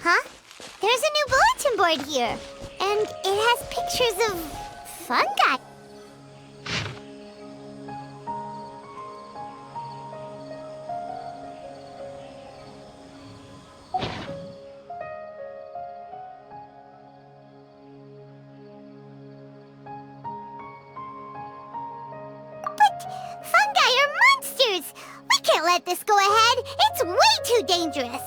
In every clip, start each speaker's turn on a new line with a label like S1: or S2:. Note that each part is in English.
S1: Huh? There's a new bulletin board here, and it has pictures of fungi. Fungi are monsters! We can't let this go ahead. It's way too dangerous.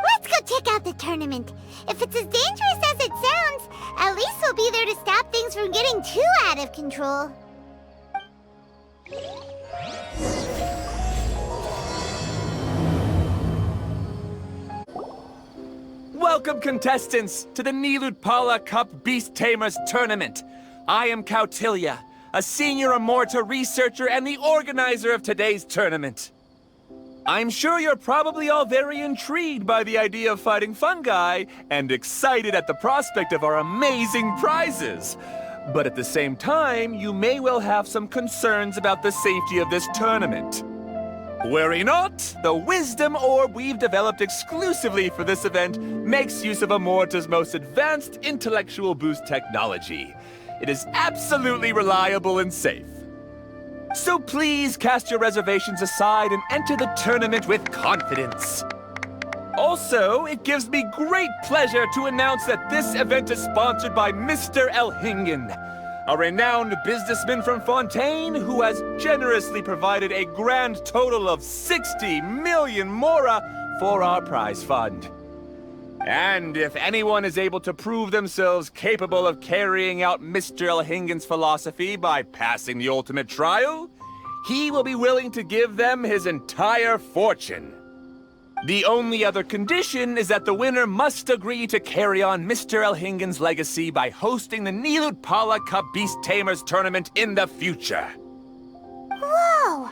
S1: Let's go check out the tournament. If it's as dangerous as it sounds, at least we'll be there to stop things from getting too out of control.
S2: Welcome, contestants, to the Nilutpala Cup Beast Tamers Tournament. I am Kautilya, a senior Amorta researcher and the organizer of today's tournament. I'm sure you're probably all very intrigued by the idea of fighting fungi and excited at the prospect of our amazing prizes. But at the same time, you may well have some concerns about the safety of this tournament. Worry not, the Wisdom Orb we've developed exclusively for this event makes use of Amorta's most advanced intellectual boost technology. It is absolutely reliable and safe. So please cast your reservations aside and enter the tournament with confidence. Also, it gives me great pleasure to announce that this event is sponsored by Mr. Elhingen, a renowned businessman from Fontaine who has generously provided a grand total of 60 million mora for our prize fund. And if anyone is able to prove themselves capable of carrying out Mr. Elhingen's philosophy by passing the ultimate trial, he will be willing to give them his entire fortune. The only other condition is that the winner must agree to carry on Mr. Elhingen's legacy by hosting the Nilutpala Cup Beast Tamers Tournament in the future.
S1: Whoa!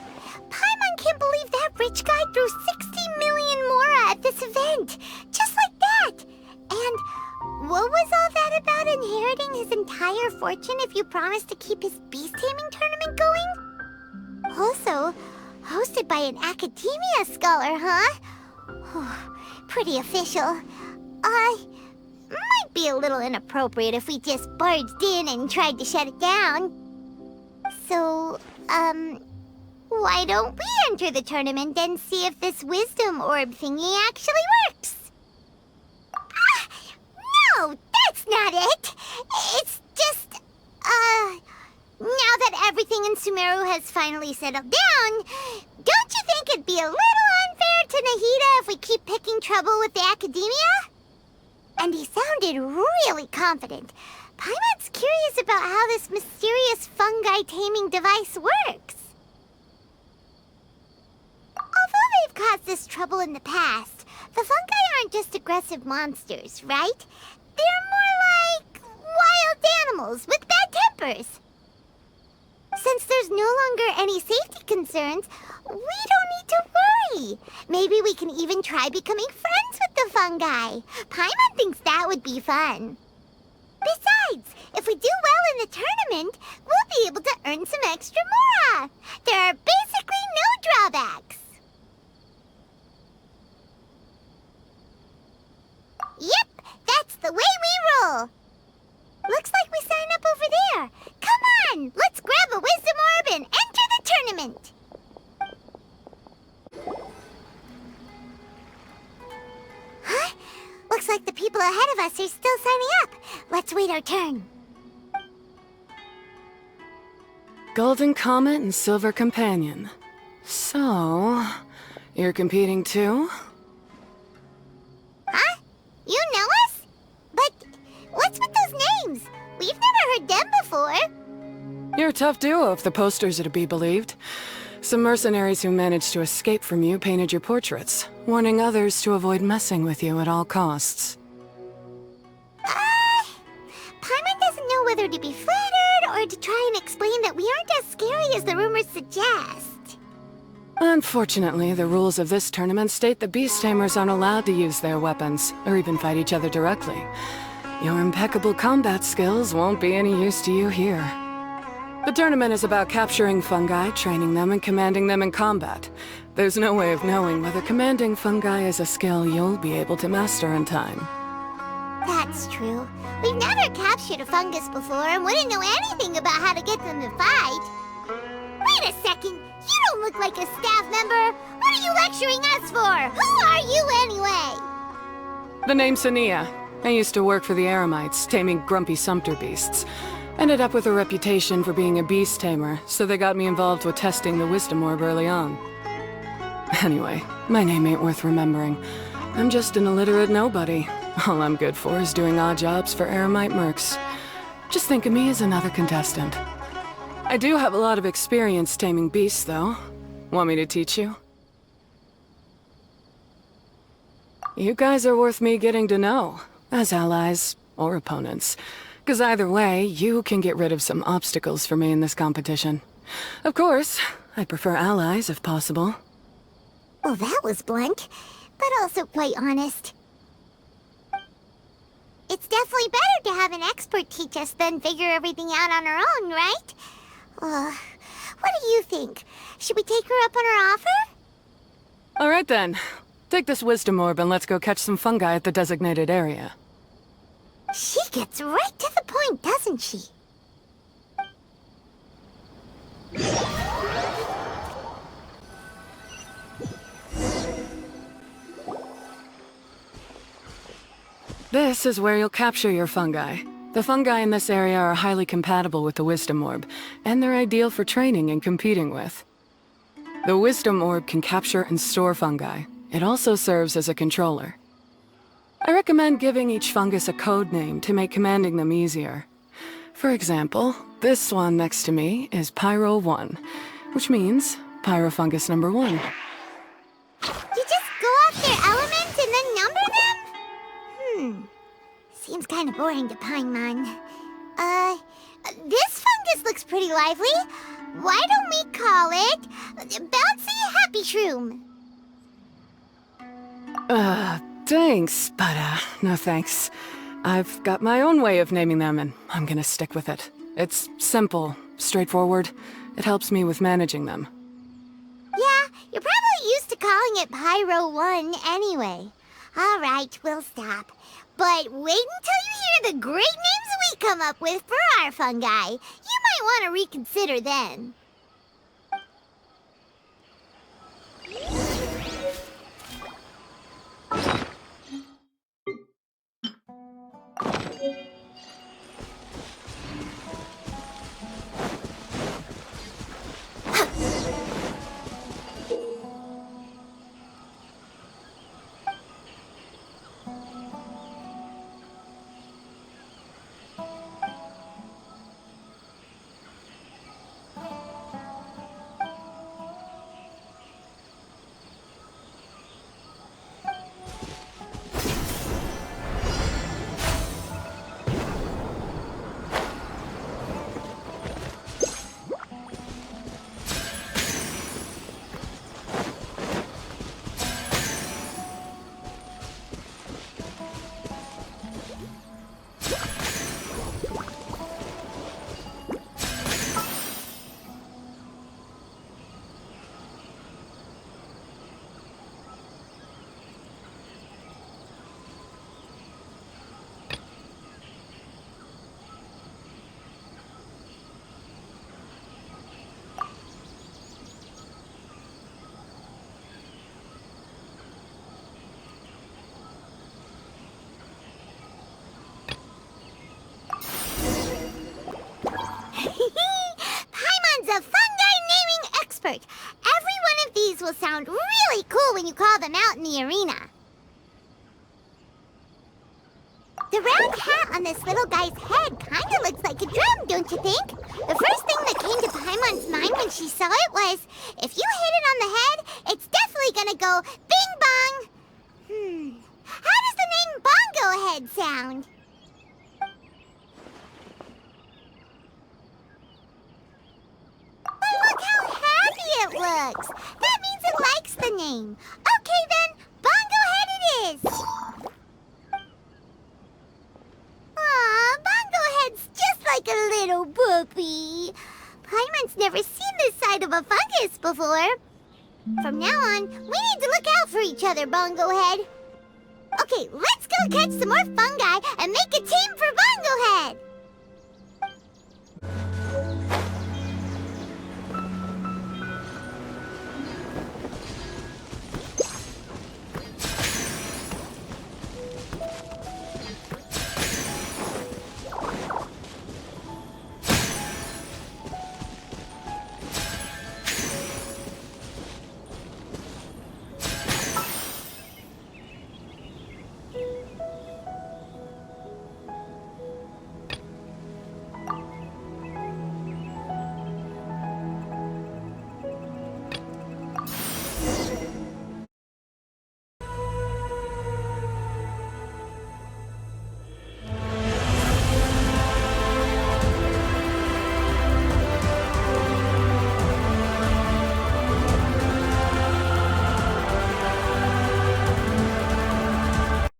S1: Paimon can't believe that rich guy threw 60 million mora at this event! Just like that! And what was all that about inheriting his entire fortune if you promise to keep his beast taming tournament going? Also, hosted by an academia scholar, huh? Pretty official. Might be a little inappropriate if we just barged in and tried to shut it down. So, why don't we enter the tournament and see if this wisdom orb thingy actually works? No, that's not it! It's just, now that everything in Sumeru has finally settled down, don't you think it'd be a little unfair to Nahida if we keep picking trouble with the academia? And he sounded really confident. Paimon's curious about how this mysterious fungi taming device works. Although they've caused us trouble in the past, the fungi aren't just aggressive monsters, right? They're more like wild animals with bad tempers. Since there's no longer any safety concerns, we don't need to worry. Maybe we can even try becoming friends with the fungi. Paimon thinks that would be fun. Besides, if we do well in the tournament, we'll be able to earn some extra mora. There are basically no drawbacks. Yep, that's the way we roll. Looks like we sign up over there. Come on, let's grab a wisdom orb and enter the tournament. Huh? Looks like the people ahead of us are still signing up. Let's wait our turn.
S3: Golden Comet and Silver Companion. So, you're competing too?
S1: Huh? You know us? But what's with those names? We've never heard them before.
S3: You're a tough duo if the posters are to be believed. Some mercenaries who managed to escape from you painted your portraits, warning others to avoid messing with you at all costs.
S1: Paimon doesn't know whether to be flattered or to try and explain that we aren't as scary as the rumors suggest.
S3: Unfortunately, the rules of this tournament state the Beast Tamers aren't allowed to use their weapons, or even fight each other directly. Your impeccable combat skills won't be any use to you here. The tournament is about capturing fungi, training them, and commanding them in combat. There's no way of knowing whether commanding fungi is a skill you'll be able to master in time.
S1: That's true. We've never captured a fungus before and wouldn't know anything about how to get them to fight. Wait a second! You don't look like a staff member! What are you lecturing us for? Who are you anyway?
S3: The name's Sania. I used to work for the Eremites, taming grumpy sumpter beasts. Ended up with a reputation for being a beast tamer, so they got me involved with testing the wisdom orb early on. Anyway, my name ain't worth remembering. I'm just an illiterate nobody. All I'm good for is doing odd jobs for Eremite mercs. Just think of me as another contestant. I do have a lot of experience taming beasts, though. Want me to teach you? You guys are worth me getting to know, as allies or opponents. 'Cause either way, you can get rid of some obstacles for me in this competition. Of course, I prefer allies if possible.
S1: Well, that was blunt, but also quite honest. It's definitely better to have an expert teach us than figure everything out on our own, right? What do you think? Should we take her up on her offer?
S3: All right then. Take this wisdom orb and let's go catch some fungi at the designated area.
S1: She gets right to the point, doesn't she?
S3: This is where you'll capture your fungi. The fungi in this area are highly compatible with the wisdom orb, and they're ideal for training and competing with. The wisdom orb can capture and store fungi. It also serves as a controller. I recommend giving each fungus a code name to make commanding them easier. For example, this one next to me is Pyro 1, which means Pyrofungus number 1.
S1: You just go off their elements and then number them? Seems kind of boring to Paimon. This fungus looks pretty lively. Why don't we call it Bouncy Happy Shroom?
S3: Thanks, but no thanks. I've got my own way of naming them, and I'm gonna stick with it. It's simple, straightforward. It helps me with managing them.
S1: Yeah, you're probably used to calling it Pyro 1 anyway. All right, we'll stop. But wait until you hear the great names we come up with for our fungi. You might want to reconsider then. Paimon's a fungi naming expert. Every one of these will sound really cool when you call them out in the arena. The round hat on this little guy's head kind of looks like a drum, don't you think? The first thing that came to Paimon's mind when she saw it was, if you hit it on the head, it's definitely gonna go bing bong. How does the name Bongo Head sound? But look how happy it looks. That means it likes the name. Okay then, Bongo Head it is. Aw, Bongo Head's just like a little puppy. never seen this side of a fungus before. From now on, we need to look out for each other, Bongo Head. Okay, let's go catch some more fungi and make a team for Bongo Head!